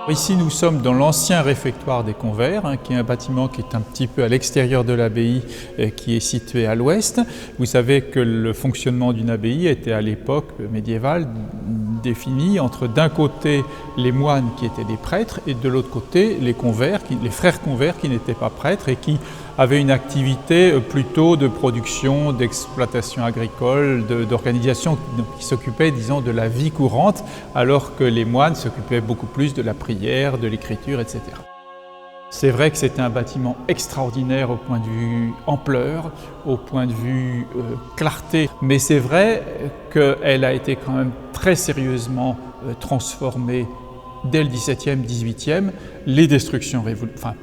Ici, nous sommes dans l'ancien réfectoire des Convers, qui est un bâtiment qui est un petit peu à l'extérieur de l'abbaye, qui est situé à l'ouest. Vous savez que le fonctionnement d'une abbaye était à l'époque médiévale défini entre d'un côté les moines qui étaient des prêtres et de l'autre côté les convers, les frères convers qui n'étaient pas prêtres et qui avaient une activité plutôt de production, d'exploitation agricole, d'organisation qui s'occupait, disons, de la vie courante, alors que les moines s'occupaient beaucoup plus de la prière, de l'écriture, etc. C'est vrai que c'était un bâtiment extraordinaire au point de vue ampleur, au point de vue clarté, mais c'est vrai qu'elle a été quand même très sérieusement transformée dès le XVIIe, XVIIIe, les destructions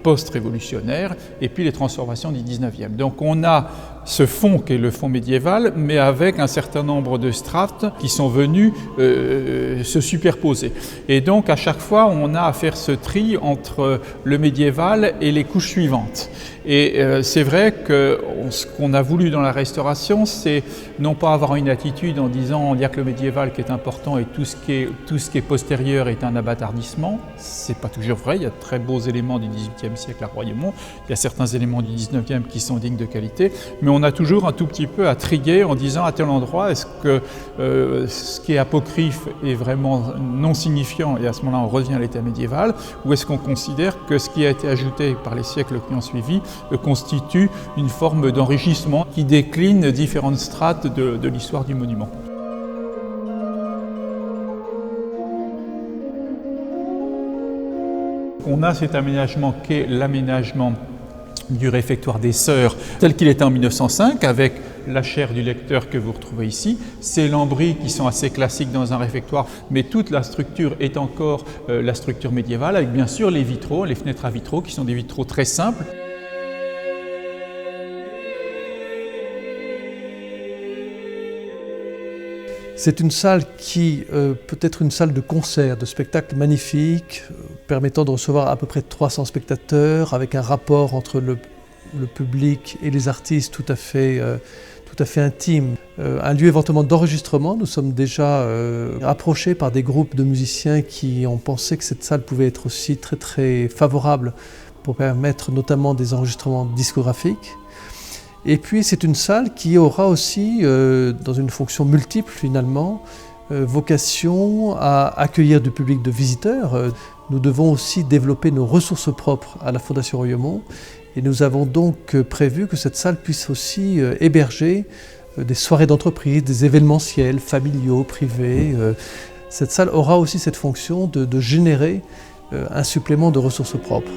post-révolutionnaires et puis les transformations du XIXe. Donc on a ce fond qui est le fond médiéval, mais avec un certain nombre de strates qui sont venues se superposer. Et donc à chaque fois, on a à faire ce tri entre le médiéval et les couches suivantes. Et c'est vrai que ce qu'on a voulu dans la restauration, c'est non pas avoir une attitude en disant il n'y a que le médiéval qui est important et tout ce qui est postérieur est un abâtardissement. C'est pas toujours vrai, il y a de très beaux éléments du XVIIIe siècle à Royaumont, il y a certains éléments du XIXe qui sont dignes de qualité, mais on a toujours un tout petit peu à triguer en disant à tel endroit, est-ce que ce qui est apocryphe est vraiment non signifiant et à ce moment-là on revient à l'état médiéval, ou est-ce qu'on considère que ce qui a été ajouté par les siècles qui ont suivi constitue une forme d'enrichissement qui décline différentes strates de l'histoire du monument. On a cet aménagement qui est l'aménagement du réfectoire des Sœurs tel qu'il était en 1905 avec la chaire du lecteur que vous retrouvez ici, ces lambris qui sont assez classiques dans un réfectoire, mais toute la structure est encore la structure médiévale avec bien sûr les vitraux, les fenêtres à vitraux qui sont des vitraux très simples. C'est une salle qui peut être une salle de concert, de spectacle magnifique, permettant de recevoir à peu près 300 spectateurs, avec un rapport entre le public et les artistes tout à fait intime. Un lieu éventuellement d'enregistrement, nous sommes déjà approchés par des groupes de musiciens qui ont pensé que cette salle pouvait être aussi très très favorable pour permettre notamment des enregistrements discographiques. Et puis c'est une salle qui aura aussi, dans une fonction multiple finalement, vocation à accueillir du public de visiteurs. Nous devons aussi développer nos ressources propres à la Fondation Royaumont et nous avons donc prévu que cette salle puisse aussi héberger des soirées d'entreprise, des événementiels familiaux, privés. Cette salle aura aussi cette fonction de générer un supplément de ressources propres.